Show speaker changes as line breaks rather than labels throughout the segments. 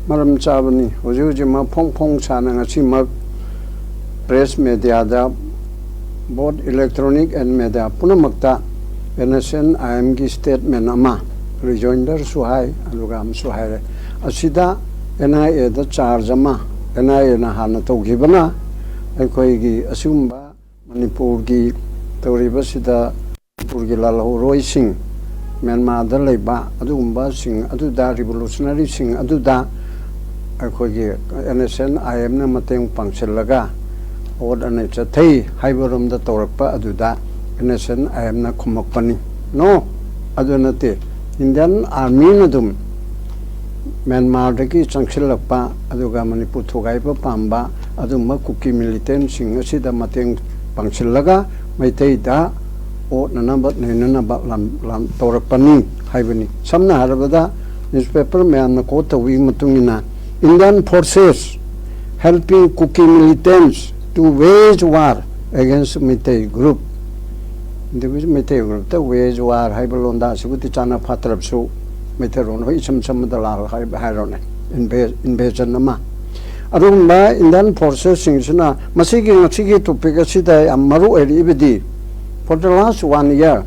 maram chabani huju ma phong chana ngasi ma press media da both electronic and media punamakta NSN IM gi statement ama rejoinder suhai alugam suhai asida NIA da charge ama NIA na hana tawgibana aikoi gi asumba Manipur gi tawriba sida Manipur gi lalhoroi sing Myanmar da leiba adugumba sing aduda revolutionary sing aduda aikoi gi NSN IM na mateng pangsilaga od ane chathai haibarum da tawrakpa aduda NSN IM na khumakpani no adunate Indian Army na dum Myanmar dagi changsilakpa aduga Manipur thogaiba pamba adumba kuki militant sing asida mateng pangsilaga maitai da o nanabat nenanabat lam tawrakpani haibani samna harabada newspaper mayan na ko tawi matungina Indian forces helping kuki militants to wage war against Meitei group the Meitei group the wage war haibalonda siguti chana phatrapsu Meiteron hoi sam da la hairone invasion nama arumba Indian forces singsina masigi topic asida amaru eri ibidi for the last 1 year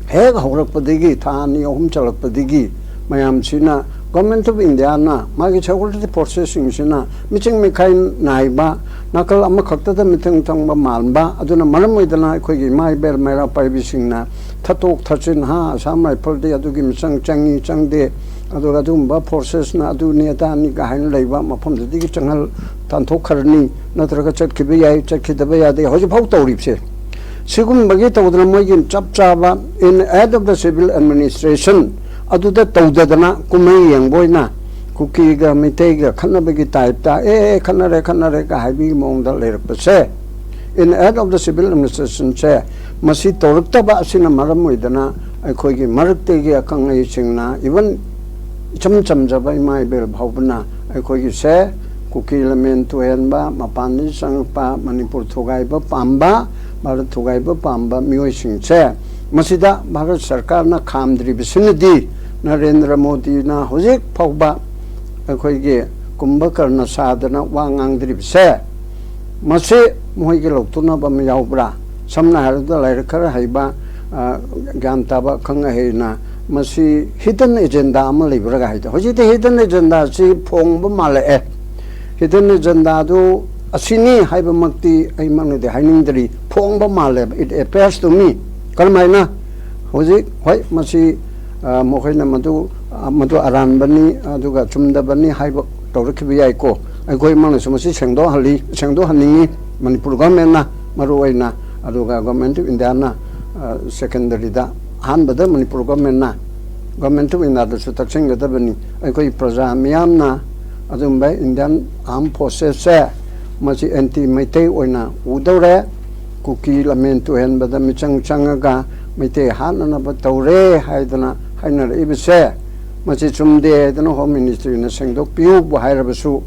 heg horakpadigi thani ohum chalakpadigi mayam sina government of India na magi security forces singsina miching mikai naiba nakal ama khakta da mitang tangba malba aduna maram oidana khoigi mai bel mera paibi singna thatok thachin ha samai phalde adugi misang changi changde aduga dumba forces na adu neta ni ga hain leiba mafam digi changal tanthok kharni natraga chatkibe yai chatkidaba yade hoji phau tawripse sigum bagi tawdana moigin chapchaba in aid of the civil administration aduda tawdadana kumai yangboina kuki ga Meitei ga khanabagi type ta khanare ka haibi mongda lerakpase in aid of the civil administration che masi tawraktaba asina maram oidana aikhoigi marakte gi akangai singna even chamjaba imai bel bhaubna aikhoigi se kuki element to henba mapani sangpa Manipur thogaiba pamba Bharat thogaiba pamba mioi sing che masida Bharat sarkar na khamdri bisinadi Narendra Modi na hojik phauba aikhoigi kumbhakarna sadana wangangdri se mase moigi loktuna ba yaubra samna harda lairakara haiba gantaba khanga heina masi hidden agenda ama libraga haida hojite hidden agenda si phongba male hidden agenda do asini haiba makti ai mangne hainingdri phongba male it appears to me kalmaina hojik hoi masi mokhina madu aranbani aduga chumdabani haiba tawrakhibi yai ko aikoi mangna sumasi sengdo haningi Manipur government na maruaina aduga government of India na secondary da hanbada Manipur government na government of India da sutaksenga da bani aikoi praja miyam na adumba Indian armed forces se masi anti Meitei oina udawre kuki lamento henbada michang changaga Meitei hanana ba tawre haidana hainar ibise masi chumde dana home ministry na sengdok piu bu hairabasu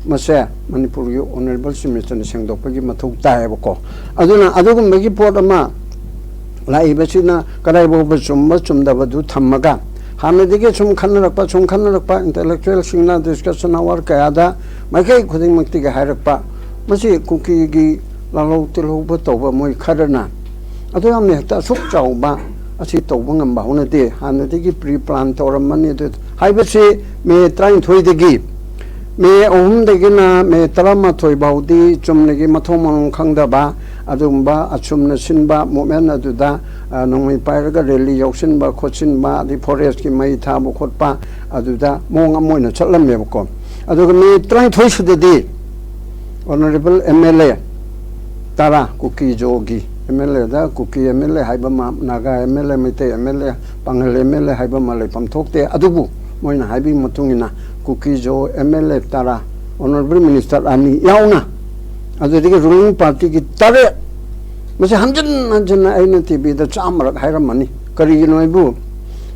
mase Manipur gi honorable minister na sengdok pagi mathuk taibako aduna adugumagi port ama laibasina kadaibo ba chumda du thammaga hanadigi chum khannarakpa intellectual singna discussion hour kayada makai khuding makti ga hairakpa masi kuki gi lalo tilo ba toba moi kharana adu amne hekta suk chauba asi tawba ngamba honade hanadigi pre plan tawramani de haibasi me train thoidegi me ohumdegi na me tarama thoibaudi chumnegi mathomon khangdaba adumba achumna sinba movement aduda nongmi pairaga rally yausinba khochinba di forest ki mai thaba khotpa aduda monga moina chatlamebako aduga me train thoisudedi honorable MLA tara kuki jogi MLA da kuki MLA haiba naga MLA Meitei MLA pangal MLA haiba malai pamthokte adubu moina haibi matungina kuki jo MLA tara honorable minister ani yauna adudigi ruling party ki tare mase hanjan aina TV da chamrak hairamani kari noibu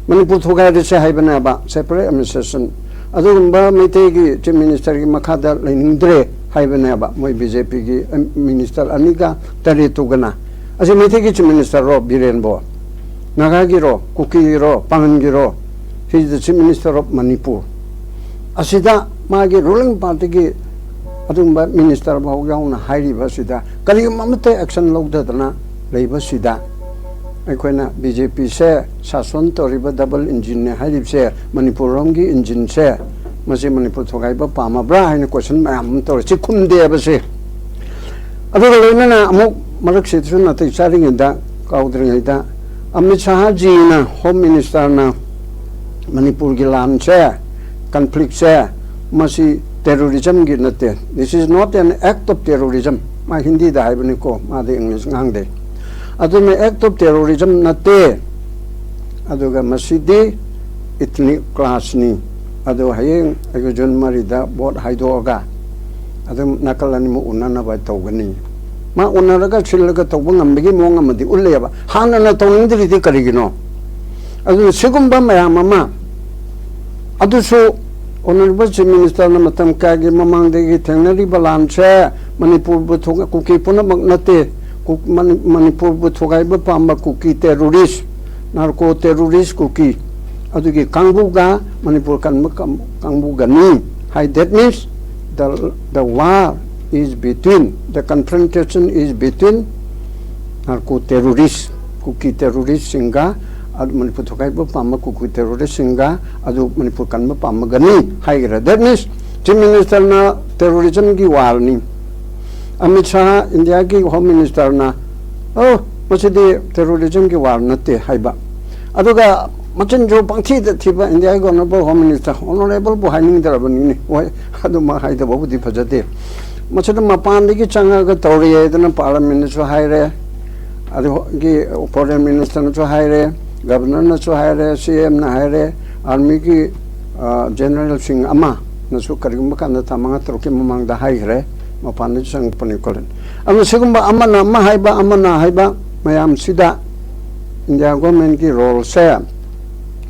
Manipur thogai se haibana ba separate administration adugumba Meitei gi chief minister gi makhada lainingdre haibana ba moi BJP gi minister aniga tare tugana ase Meitei gi chief minister ro Birenbo naga gi ro kuki ro pangan gi ro he is the chief minister of Manipur asida मागी ruling party की अदुंबा minister बाउगाउना हाइरिबसिदा करिगमते action लौददना लेबसिदा अखोना BJP से शासन तोरिबा double engine ने हाइरिबसे Manipur रोमगी engine से मसे Manipur थोगाइबा पामाब्रा हाइना question मयाम तोर चिखुमदेबसे अदुगा लोइनना अमुक मरक सेत्रु नतै चारिङदा काउद्रिङदा अमित शाह जी ना होम मिनिस्टर ना मणिपुर की लान से कन्फ्लिक्ट से मसी terrorism की नते this is not an act of terrorism मा हिंदी दा हाइबनि को मा दे इंग्लिश ngang अदु में act of terrorism नते अदुगा Masidi ethnic class नि अदु हयें अगु जुन मरिदा बोट हाइदोगा अदु नकलनि मु उन्नना बाय तौगनि मा उन्नरगा छिलगा तौब ngambigi mo ngamadi ulleba hana na tौनिंगदि करिगिनो अदु सिगुम्बा मयाम मा अदु सो Honorable Chief Minister na matam kagi mamang degi thengnari balan che Manipur bu thoga kuki puna magnate Manipur bu thogai ba pamba kuki terrorist narco terrorist kuki adugi kangbu ga Manipur kangbu ga ni hai that means the war is between the confrontation is between narco terrorist kuki terrorist singa adu Manipur thogai ba pamba kuki terrorist singa adu Manipur kanba pamba gani haigara that means Chief Minister na terrorism ki war ni Amit Shah India ki Home Minister na oh masidi terrorism ki war nate haiba aduga machin jo pangthi da thiba India ki Honorable Home Minister Honorable bu haining darabani ni adu ma haida babu di phajate machida mapan ki changa ga tawri edana parliament so haire adu ki foreign minister so haire governor na so haire CM na haire army ki general sing ama na so karigum kan da tamanga troke mamang da haire mapan sang panikolen ama sigumba amana ma haiba amana haiba mayam sida India government ki role se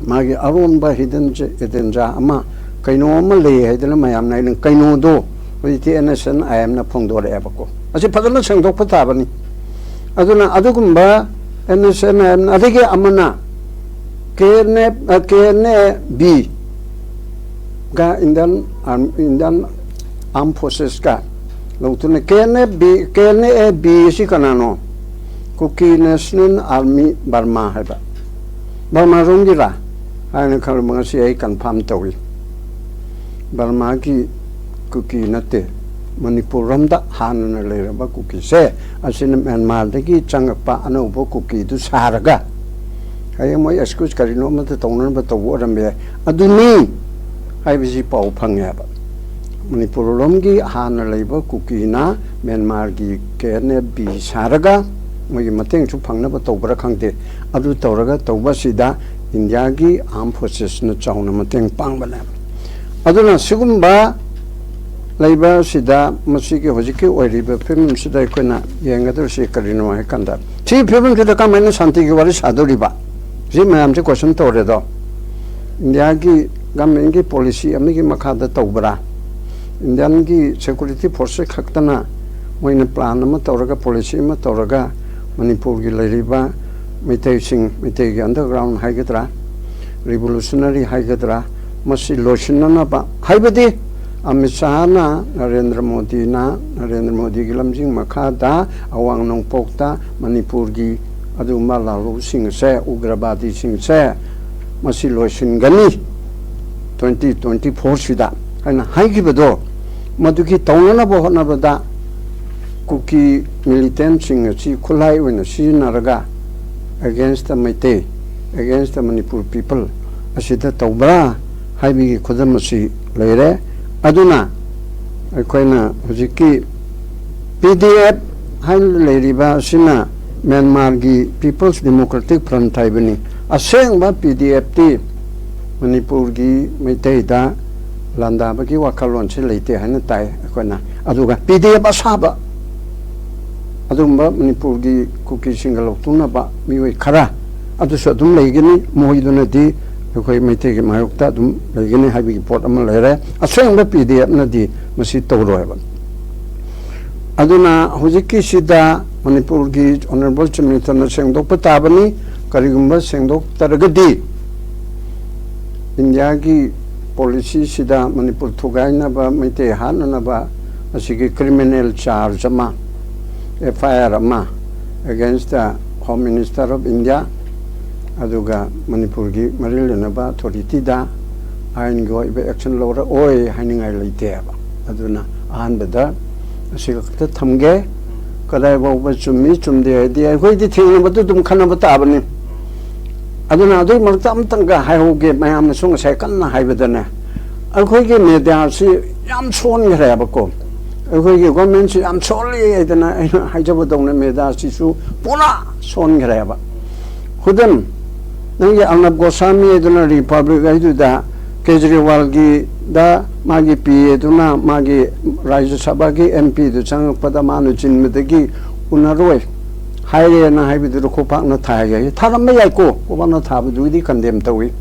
magi arun ba hidden edenja ama kaino ma le haidana mayam nai kaino do iti nation I am na phongdore abako asi phadana sangdok patabani aduna adugumba nation adigi amana kene b ga Indian armed forces ka lotune kene b si kanano kuki national army Burma haiba Burma rongira aina khalmanga si ai confirm tawi Burma ki kuki nate Manipur ramda hanana leraba kuki se asina Myanmar dagi changakpa anobo kuki du saraga ay mo excuse karino mata tongnan ba tawo rambe aduni ai bisi pau phangya ba Manipur romgi hana leiba kuki na Myanmar gi kene bi saraga mogi mateng chu phangna ba tawbra khangte adu tawraga tawba sida India gi armed forces na chawna mateng pangbana aduna sigumba leiba sida masigi hojiki oiriba film sida koina yengador se karino hai kanda chi film sida kamena shanti gi wari sadoriba ji mayam se question tore do India gi government gi policy ami gi makhada tawbra Indian gi security force khaktana moina plan ma tawraga policy ma tawraga Manipur gi leiriba mitei sing mitei gi underground haigadra revolutionary haigadra masi losinana ba haibadi Amit Shah na Narendra Modi gi lamjing makhada awang nongpokta Manipur gi aduma lalu sing se ugrabadi sing se masi losin gani 2024 sida haina haigibado maduki tawnana bo hona bada kuki militant sing chi khulai wena si naraga against the Meitei against the Manipur people asida tawbra haibi khudamasi leire aduna akoina hojiki PDF hain leiriba sina Myanmar gi People's Democratic Front taibani aseng ba PDF ti Manipur gi Meitei da landa ba gi wakalon se leite haina tai akoina aduga PDF asaba adumba Manipur gi kuki singal tuna ba miwei khara adu so dum leigini moiduna di akoi Meitei gi mayokta dum leigini habi gi port ama lere aseng ba PDF na di masi tawroi ba aduna hojiki sida Manipur gi Honorable Chief Minister na sengdok patabani karigumba sengdok taragadi India gi policy sida Manipur thugainaba maite hananaba asigi criminal charge ama FIR ama against the Home Minister of India aduga Manipur gi marilenaba authority da ain go ibe action lora oi haningai leiteba aduna ahanbada asiga ta thamge kadai bawba chummi chumde di ai di thengna dum khanaba tabani aduna adui marta amtanga haihoge mayamna sunga sai kanna haibadana akhoi media si yam chon greba ko akhoi government si yam choli edana haijaba dongna media si su pura son greba khudam nangi Arnab Goswami eduna republic aidu da Kejriwal gi da magi PA eduna magi Rajya Sabha gi MP du chang padamanu chinmedagi unaroi haire na haibidu ko pakna thaiga tharam yai ko obana thabu di condemn tawi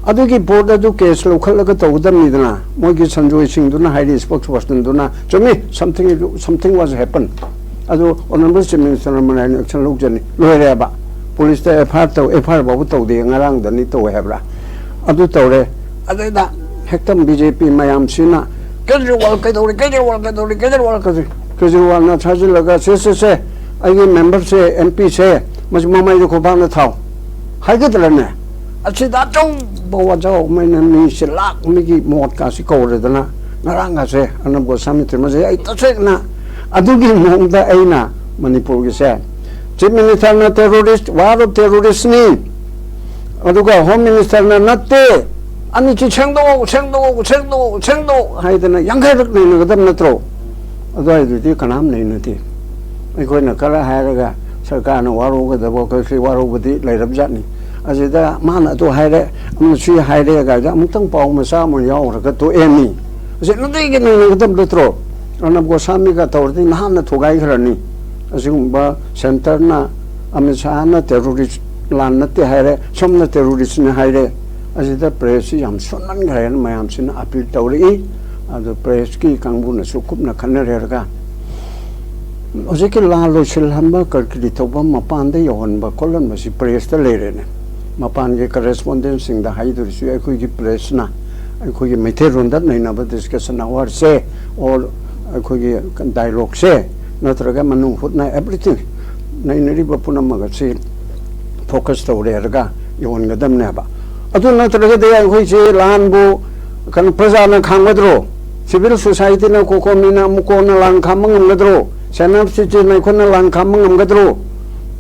adugi board adu case lo khalaga tawdam nidana mogi sanjoi singh duna haire spokesperson duna chumi something was happened adu honorable chief minister manai action lo jani loire ba police ta FIR ba taw de ngarang dani to hebra adu tawre adida hektam BJP mayam sina Kejriwal na chajil laga se आगे member से MP से मुझ मामा जो खुबान था हाय के तरह ने अच्छी दाचों बहुत जाओ मैंने मिस लाख में की मौत का सिकोर देना नरांगा से अनब गोस्वामी थे मुझे आई तो से ना अदुगी मोंदा आई ना मणिपुर के से चीफ मिनिस्टर ना टेररिस्ट वारो टेररिस्ट नहीं अदुगा होम मिनिस्टर ना नत्ते अन्य चीज छेंदो हाय देना यंगे रख नहीं नगदम नत्रो अदुआई दूधी कनाम नहीं नती अखोना कल है सरकार वारोगदब कई वारोबदी लेरबजानी अजिदा माना तो है अमुतंग पाव मचा यावरग तो एनी असे नदीगे नगदम नत्रो अर्नब गोस्वामी का तौरदी नहाना थोगाइखरनी असिगुंबा सेंटरना अमित शाहना टेररिस्ट लान नते है सोमना टेररिस्ट ने है अजिदा प्रेस याम सोननग्रे मयामसिना अपील तौरी अदो प्रेस की कांगबुना सुकुपना खनरेरगा Ojeki la lo silhamba karkiri toba mapan de yohanba kolan masi press ta lere ne mapan ge correspondent sing da haidur su ekoi ki press na ekoi ki methe ronda nei na ba discussion awar se or ekoi ki dialogue se natraga manu hut na everything nei neri ba puna maga se focus to re ga yon ga dam ne ba adu natraga de ekoi se lan bu kan praja na khangwadro civil society na ko ko mina mu ko na lan khamang ngadro Senap si cina ikona lang kamang am gadro,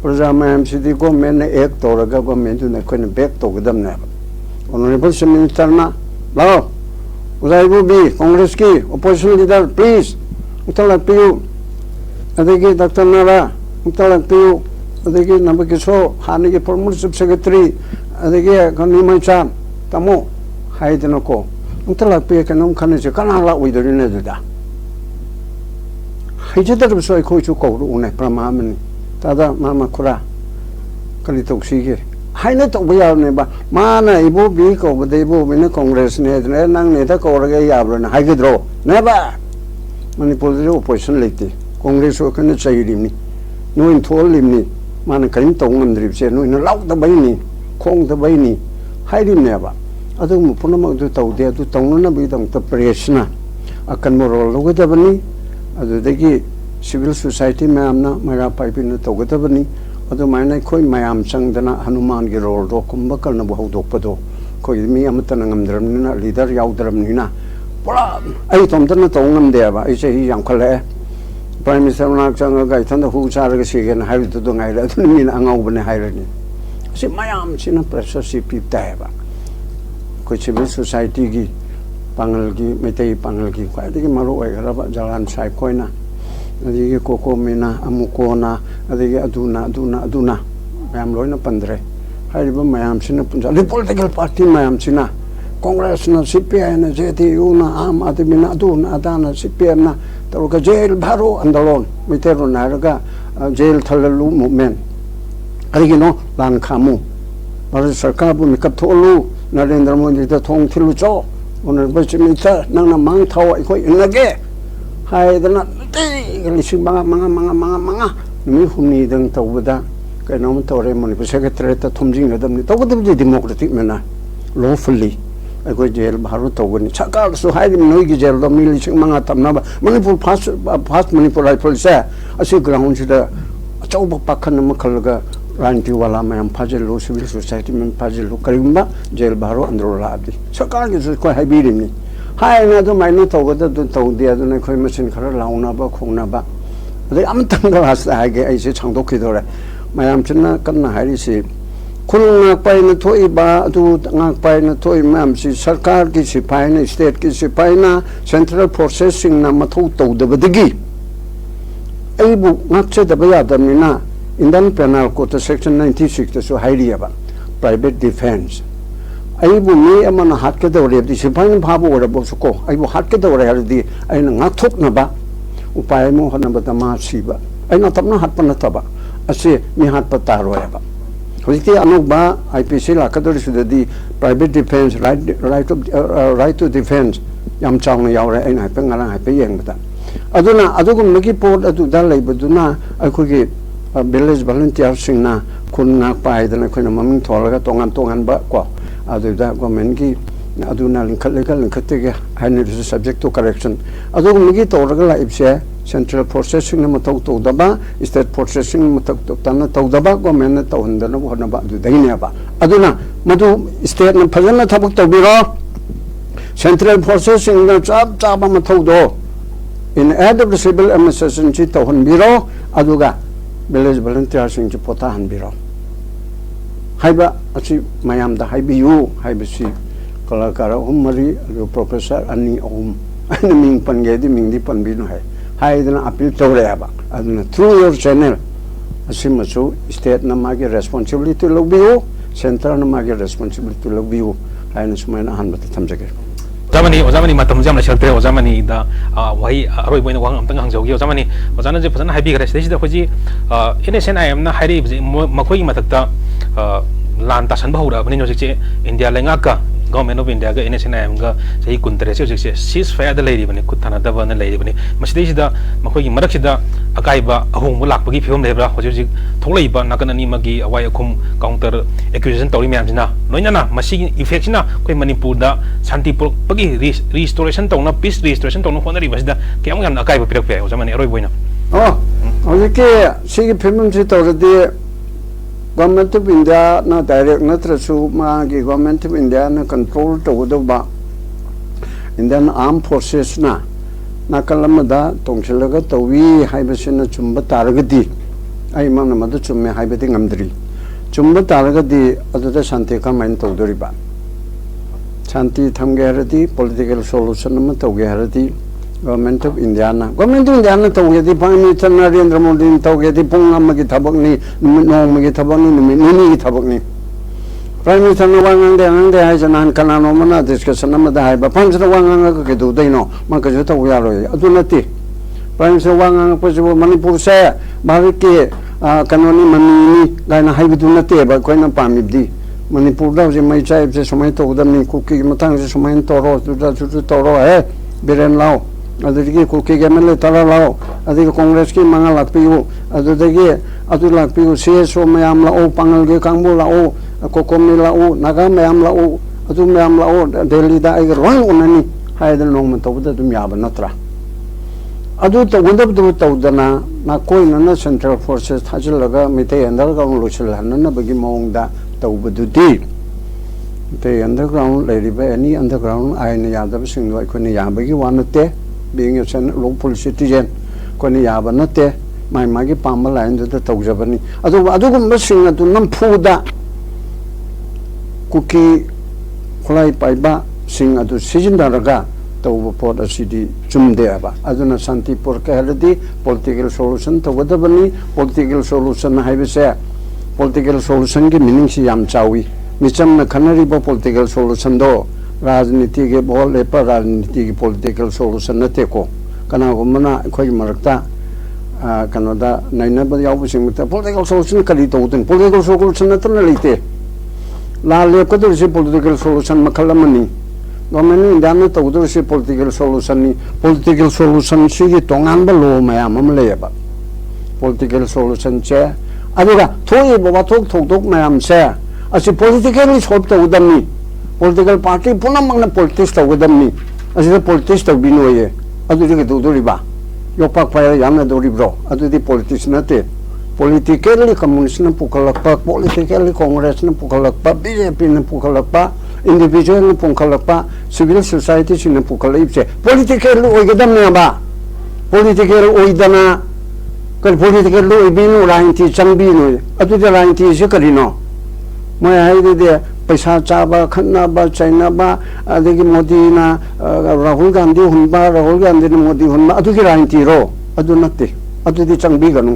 perjama MCD ko mena ek toraga ko mentu na ikona back to gadam na. Honorable Chief Minister na, lao, usai bi Congress ki opposition leader please, utalak piu, adegi Dr. Nara, utalak piu, adegi nabakiso, hani ki former Chief Secretary, adegi kanimay chan, tamo, hai dinako, utalak piu kanong kanisi kanala uidorina dida. Hijadar so I coach you call one pramamani, Tada Mama Kura Kalitoxi. Hinet of Bianeba, Mana, Ibo Biko, but they move in a Congress, Nang Neta Korga Yabran, Hydro, never Manipul opposition lady, Congress or can say him, no in told him, Mana Kaintong and Drips, no in a loud the Baini, Kong the Baini, hide him never. I don't put them out to tell there to Tongana with them to Presna. I can more look at the Bani. Adudagi civil society mayamna mara paipina togatabani adu maina khoi mayam changdana hanuman gi role ro kumba kalna bu hodokpado khoi mi amatana ngamdramnina leader yaudramnina pura ai tomtana tongam deba ai sei yang khale prime minister nak changa ga thanda hu charaga sigen haidu do ngai ra thun min angau bane hairani si mayam sina pressure si piptaba khoi civil society gi Pangal ki metei pangal ki kwai de maru ai raba jalan sai koina adi ko ko mina amukona adi aduna mayam loina pandre hai ba mayam sina punja political party mayam sina congress na CPI na JDU na am admi na aduna adana CPM na to ka jail bharo andalon mitero na raga jail thalalu movement adi no lan khamu par sarkar bu mikap tholu Narendra Modi ta thong thilu cho Honorable Chief Minister, nang mang thaw I khoi ingage hai dana ti lising manga mi humni dang tawda kai nom tawre Manipur Secretary ta thumjing gadam ni tawda democratic mena lawfully ꯑꯩꯈꯣꯏ gel ꯚꯥꯔꯣ ꯇꯧꯒꯅꯤ ꯁꯔꯀꯥꯔꯁꯨ ꯍꯥꯏꯔꯤꯕ ꯅꯣꯏꯒꯤ ꯖꯦꯜꯗꯣ ꯃꯤ 5,000 ꯊꯝꯅꯕ ꯃꯅꯤꯄꯨꯔ ꯐꯥꯁ ꯃꯅꯤꯄꯨꯔ ꯔꯥꯏꯐꯜꯁꯦ ꯑꯁꯤ ꯒ꯭ꯔꯥꯎꯟꯁꯤꯗ ꯑꯆꯧꯕ ꯄꯥꯈꯟ ꯑꯃ ꯈꯜꯂꯒ ꯔꯥꯖꯅꯤꯇꯤꯋꯥꯂꯥ ꯃꯌꯥꯝ ꯐꯥꯖꯤꯜꯂꯨ ꯁꯤꯚꯤꯜ ꯁꯣꯁꯥꯏꯇꯤ ꯃꯌꯥꯝ ꯐꯥꯖꯤꯜꯂꯨ ꯀꯔꯤꯒꯨꯝꯕ ꯖꯦꯜ ꯚꯥꯔꯣ ꯑꯟꯗ꯭ꯔꯣ ꯂꯥꯛꯑꯗꯤ ꯁꯔꯀꯥꯔꯒꯤꯁꯨ ꯑꯩꯈꯣꯏ ꯍꯥꯏꯕꯤꯔꯤꯕꯅꯤ ꯍꯥꯏꯅ ꯑꯗꯨꯃꯥꯏꯅ ꯇꯧꯒꯗꯕꯗꯨ ꯇꯧꯗꯦ ꯑꯗꯨꯅ ꯑꯩꯈꯣꯏ ꯃꯁꯦꯟ ꯈꯔ ꯂꯥꯎꯅꯕ ꯈꯣꯡꯅꯕ ꯑꯗꯩ ꯑꯃꯇꯪꯗ ꯂꯥꯁꯇ ꯍꯥꯏꯒꯦ ꯑꯩꯁꯦ ꯁꯥꯡꯗꯣꯛꯈꯤꯗꯧꯔꯦ ꯃꯌꯥꯝꯁꯤꯅ ꯀꯟꯅ ꯍꯥꯏꯔꯤꯁꯤ ꯈꯨꯜ ꯉꯥꯛꯄ ꯍꯥꯏꯅ ꯊꯣꯛꯏꯕ ꯑꯗꯨ ꯉꯥꯛꯄ ꯍꯥꯏꯅ ꯊꯣꯛꯏꯕ ꯃꯌꯥꯝꯁꯤ ꯁꯔꯀꯥꯔꯒꯤ ꯁꯤꯐꯥꯏꯅ ꯁ꯭ꯇꯦꯠꯀꯤ ꯁꯤꯐꯥꯏꯅ ꯁꯦꯟꯇ꯭ꯔꯦꯜ ꯐꯣꯔꯁꯦꯁꯁꯤꯡꯅ ꯃꯊꯧ ꯇꯧꯗꯕꯗꯒꯤ ꯑꯩꯕꯨ ꯉꯥꯛꯆꯗꯕ ꯌꯥꯗꯕꯅꯤꯅ ꯏꯟꯗꯤꯌꯟ ꯄꯦꯅꯥꯜ ꯀꯣꯗꯇ ꯁꯦꯛꯁꯟ 96ꯇꯁꯨ ꯍꯥꯏꯔꯤꯑꯕ ꯄ꯭ꯔꯥꯏꯚꯦꯠ ꯗꯤꯐꯦꯟꯁ ꯑꯩꯕꯨ ꯃꯤ ꯑꯃꯅ ꯍꯥꯠꯀꯗꯧꯔꯦꯕꯗꯤ ꯁꯤꯐꯥꯏꯅ ꯐꯥꯕ ꯑꯣꯏꯔꯕꯁꯨ ꯀꯣ ꯑꯩꯕꯨ ꯍꯥꯠꯀꯗꯧꯔꯦ ꯍꯥꯏꯔꯗꯤ ꯑꯩꯅ ꯉꯥꯛꯊꯣꯛꯅꯕ ꯎꯄꯥꯏ ꯑꯃ ꯍꯣꯠꯅꯕꯗ ꯃꯥ ꯁꯤꯕ ꯑꯩꯅ ꯇꯞꯅ ꯍꯥꯠꯄ ꯅꯠꯇꯕ ꯑꯁꯤ ꯃꯤ ꯍꯥꯠꯄ ꯇꯥꯔꯣꯏꯕ ꯍꯧꯖꯤꯛꯇꯤ ꯑꯅꯧꯕ IPC ꯂꯥꯛꯀꯗꯧꯔꯤꯁꯤꯗꯗꯤ private defence right to defence ꯌꯥꯝ ꯆꯥꯎꯅ ꯌꯥꯎꯔꯦ ꯑꯩꯅ ꯍꯥꯏꯐꯦꯠ ꯉꯔꯥꯡ ꯍꯥꯏꯐꯦꯠ ꯌꯦꯡꯕꯗ ꯑꯗꯨꯅ ꯑꯗꯨꯒꯨꯝꯕꯒꯤ ꯄꯣꯠ ꯑꯗꯨꯗ ꯂꯩꯕꯗꯨꯅ ꯑꯩꯈꯣꯏꯒꯤ ꯚꯤꯂꯦꯖ ꯚꯣꯂꯨꯟꯇꯤꯌꯔꯁꯤꯡꯅ ꯈꯨꯟ ꯉꯥꯛꯄ ꯍꯥꯏꯗꯅ ꯑꯩꯈꯣꯏꯅ ꯃꯃꯤꯡ ꯊꯣꯜꯂꯒ ꯇꯣꯉꯥꯟꯕ ꯀꯣ ꯑꯗꯨꯗ ꯒꯣꯔꯃꯦꯟꯒꯤ ꯑꯗꯨꯅ ꯂꯤꯡꯈꯠꯇꯒꯦ ꯍꯥꯏꯅꯔꯤꯁꯨ ꯁꯕꯖꯦꯛ ꯇꯨ ꯀꯔꯦꯛꯁꯟ ꯑꯗꯨꯒꯨꯝꯕꯒꯤ ꯇꯧꯔꯒ ꯂꯥꯛꯏꯕꯁꯦ ꯁꯦꯟꯇ꯭ꯔꯦꯜ ꯐꯣꯔꯁꯦꯁꯁꯤꯡꯅ ꯃꯊꯧ ꯇꯧꯗꯕ ꯁ꯭ꯇꯦꯠ ꯐꯣꯔꯁꯦꯁꯁꯤꯡꯅ ꯃꯊꯧ ꯇꯧꯗꯕ ꯒꯣꯔꯃꯦꯟꯅ ꯇꯧꯍꯟꯗꯅꯕ ꯍꯣꯠꯅꯕ ꯑꯗꯨꯗꯒꯤꯅꯦꯕ ꯑꯗꯨꯅ ꯃꯗꯨ ꯁ꯭ꯇꯦꯠꯅ ꯐꯖꯅ ꯊꯕꯛ ꯇꯧꯕꯤꯔꯣ ꯁꯦꯟꯇ꯭ꯔꯦꯜ ꯐꯣꯔꯁꯦꯁꯁꯤꯡꯅ ꯆꯞ ꯆꯥꯕ ꯃꯊꯧꯗꯣ ꯏꯟ ꯑꯦꯗ ꯑꯣꯐ ꯗ ꯁꯤꯚꯤꯜ ꯑꯦꯗꯃꯤꯅꯤꯁꯇ꯭ꯔꯦꯁꯟꯁꯤ ꯇꯧꯍꯟꯕꯤꯔꯣ ꯑꯗꯨꯒ ꯚꯤꯂꯦꯖ ꯚꯣꯂꯨꯟꯇꯤꯌꯔꯁꯤꯡꯁꯤ ꯄꯣꯊꯥꯍꯟꯕꯤꯔꯣ ꯍꯥꯏꯕ ꯑꯁꯤ ꯃꯌꯥꯝꯗ ꯍꯥꯏꯕꯤꯌꯨ ꯍꯥꯏꯕꯁꯤ ꯀꯂꯥꯀꯥꯔ 3-4 ꯑꯗꯨꯒ ꯄ꯭ꯔꯣꯐꯦꯁꯔ 2-3 ꯑꯩꯅ ꯃꯤꯡ ꯄꯟꯒꯦꯗꯤ ꯃꯤꯡꯗꯤ ꯄꯟꯕꯤꯅꯨ ꯍꯥꯏꯗꯅ ꯑꯄꯤꯜ ꯇꯧꯔꯛꯑꯦꯕ ꯑꯗꯨꯅ ꯊ꯭ꯔꯨ ꯌꯣꯔ ꯆꯦꯅꯦꯜ ꯑꯁꯤꯃꯁꯨ ꯁ꯭ꯇꯦꯠꯅ ꯃꯥꯒꯤ ꯔꯦꯁꯄꯣꯟꯁꯤꯕꯤꯂꯤꯇꯤ ꯂꯧꯕꯤꯌꯨ ꯁꯦꯟꯇꯔꯅ ꯃꯥꯒꯤ ꯔꯦꯁꯄꯣꯟꯁꯤꯕꯤꯂꯤꯇꯤ ꯂꯧꯕꯤꯌꯨ ꯍꯥꯏꯅ ꯁꯨꯃꯥꯏꯅ ꯑꯍꯥꯟꯕꯗ ꯊꯝꯖꯒꯦ
ꯑꯣꯖꯥꯃꯅꯤ ꯃꯇꯝꯁꯦ ꯌꯥꯝ ꯂꯩꯁꯤꯜꯂꯛꯇ꯭ꯔꯦ ꯑꯣꯖꯥꯃꯅꯤꯗ ꯋꯥꯍꯩ ꯑꯔꯣꯏꯕ ꯑꯣꯏꯅ ꯋꯥꯍꯪ ꯑꯝꯇꯪ ꯍꯪꯖꯧꯒꯦ ꯑꯣꯖꯥꯃꯅꯤ ꯑꯣꯖꯥꯅꯁꯦ ꯐꯖꯅ ꯍꯥꯏꯕꯤꯈ꯭ꯔꯦ ꯁꯤꯗꯩꯁꯤꯗ ꯑꯩꯈꯣꯏꯒꯤ NSNIMꯅ ꯍꯥꯏꯔꯛꯏꯕꯁꯤ ꯃꯈꯣꯏꯒꯤ ꯃꯊꯛꯇ ꯂꯥꯟ ꯇꯥꯁꯟꯕ ꯍꯧꯔꯛꯑꯕꯅꯤꯅ ꯍꯧꯖꯤꯛꯁꯦ ꯏꯟꯗꯤꯌꯥ ꯂꯩꯉꯥꯛꯀ गवर्नमेंट ऑफ इंडिया का NSNIM का सही कुंतरे से उसे सीज फायर लेरी बने खुद थाना दबा न लेरी बने मस्जिद मखोई मरक्सिदा अकाइबा अहोंग लापगी फिल्म लेबरा हजि थोलैबा नाकन अनीमगी अवाय अखुम काउंटर एक्यूजेशन तौरी मैमसिना लोइनाना मसी इफेक्टसिना कोई मणिपुर दा शांतिपुरपगी रिस्टोरेशन तौना पीस रिस्टोरेशन तौना होनरी बसिदा केम याम अकाइबा पिरक पे ओजामनी अरोय बोइना
हजि सिगी फिल्म से तौरदि गवर्नमेंट ऑफ इंडिया ना डायरेक्ट नत्रसु मागी गवर्नमेंट ऑफ इंडिया ना कंट्रोल तौदबा इंडियन आर्म फोर्सेस ना नाकलमदा तोंगसिलगा तौवी हाइबसिना चुम्बा तारगदी आई मामना मदु चुम्मे हाइबदि ngамद्रि चुम्बा तारगदी अदुदा शांति कमाइन तौदरिबा शांति थमगे हरदि पॉलिटिकल सॉल्यूशन म तौगे हरदि गवर्नमेंट ऑफ इंडिया ना तौगेदि प्राइम मिनिस्टर नरेंद्र मोदी तौगेदि पुंग अमगी थबकनी नोमगी थबकनी निनी की थबकनी प्राइम मिनिस्टर न वांगंदे हाय जनान कनानो मना डिस्कशन अमदा हाय बा फंक्शन वांगंग के दु दैनो मा कजु तौ यारोय अदु नति प्राइम मिनिस्टर वांगंग पजु मणिपुर से भारत के कनोनी मनीनी गायना हाइबदु नते बा कोइना पामिबदि मणिपुर दा जे मै चाइब से समय तौदमनी कुकी मतंग से समय तोरो जुजु तोरो है बिरेन लाओ अदुदगी कुकी गेमले तरा लाओ अदुगी कांग्रेस की मंगा लापियो अदुदगी अदु लापियो सीएसओ मयाम लाओ पांगल के कांगबो लाओ कोकोमी लाओ नागा मयाम लाओ अदु मयाम लाओ दिल्ली दा आई रोय उननी हायदन नोंग तौबद दुम याब नत्रा अदु तौगदबदु तौदना ना कोइना ना सेंट्रल फोर्सेस थाजिलगा मिते अंडरग्राउंड लोचलहनना बगी मौंगदा तौबदुदी ते अंडरग्राउंड लेरिबा एनी अंडरग्राउंड आइना Yadav सिंगो अखोनी याबगी वानते being a local citizen कोनी याब नते माइ मागी पाम लाइन दु तौजबनी अदुगुम सिंग अदु नमफुदा कुकी खुलाई पाइबा सिंग अदु सिजिनदरगा तौब पोट असिदि चुमदेबा अदुना शांतिपुर के हरदि पॉलिटिकल सॉल्यूशन तौगदबनी पॉलिटिकल सॉल्यूशन हाइबसे पॉलिटिकल सॉल्यूशन के मीनिंग से याम चावी मिचमना खनरिबो पॉलिटिकल सॉल्यूशन दो राजनीति के बॉल लेपर राजनीति की पॉलिटिकल सॉल्यूशन नते को कनागुमना अखोई मरक्ता कनोदा नैनब यावसिंगता पॉलिटिकल सॉल्यूशन करी तौदन पॉलिटिकल सॉल्यूशन नतन लेते ला लेपकदरसि पॉलिटिकल सॉल्यूशन मखलमनी गवर्नमेंट इंडिया ने तौदरसि पॉलिटिकल सॉल्यूशन सिगी तोंगानब लो मयाम अम लेबा पॉलिटिकल सॉल्यूशन से अदुगा थोई बवा थोक थोक मयाम से असि पॉलिटिकली सॉल्व तौदनी political party punamangna politics tawgadamni asida politics tawbinoye adudi ke duduriba yopak paya yamna duribro adudi politics nate politically communist na pukalakpa politically congress na pukalakpa BJP na pukalakpa individual na pukalakpa civil society na pukalipse politically oigadamni ba political oidana kal political oibinu rainti changbinu adudi rainti se karino मैं high दे पैसा चाबा खन्नाबा चाइनाबा अदगी मोदी ना राहुल गांधी हुनबा राहुल गांधी ने मोदी हुनबा अदुगी राजनीति रो अदु नते अदुदी चंगबी गनु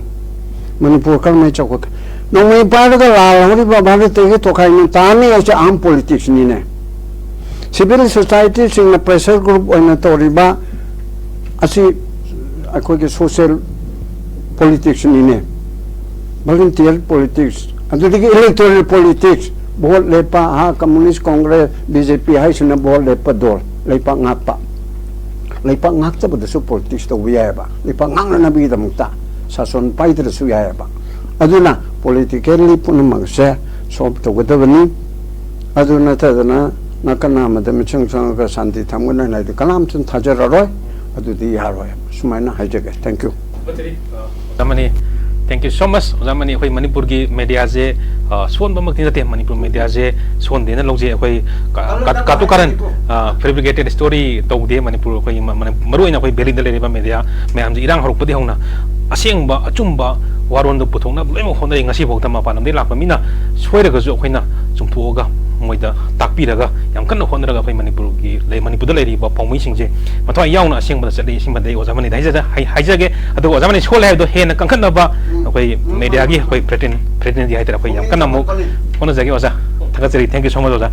मणिपुर कल में चौक नोंगई पार का लाल हरि भारत के तो खाई में ताने ऐसे आम पॉलिटिक्स नी ने सिविल सोसाइटी सिंग ना प्रेशर ग्रुप ओन तोरिबा असि अखोई के सोशल पॉलिटिक्स नी ने वॉलंटियर पॉलिटिक्स अदुदी के इलेक्टोरल पॉलिटिक्स बहुत लेपा हा कम्युनिस्ट कांग्रेस बीजेपी हाई सुना बहुत लेपा दोल Lepa ngak tabada su politics to wiya ba lepa ngak na bi da mukta sason pai da su ya ba aduna politically punamang se sob to gadabani aduna tadana nakana ma da mchang chang ka santi thamgana na de kalam chun thajara roi adudi ya roi sumaina haijage thank you
tamani thank you so much zamani khoi manipur gi media je son ba mak ni manipur media je son de na longje khoi ka tu karan fabricated story to de manipur khoi maru ina khoi belin de le ba media mayam ji irang horok padi hongna aseng ba achumba waron do puthong na lemo honai ngasi bok ta ma panam de lak mina soira ga jo khoina chumtho ga moida takpi daga yam kan khon daga khoi manipur gi le manipur de le ri ba pongmi sing je mathwa yauna aseng ba chali sing ba de ozamani dai ja haijage adu ozamani schol hai do hen kan kan ba khoi media gi khoi pretend di hai tera khoi yam kan mo kono jagi oza thank you so much oza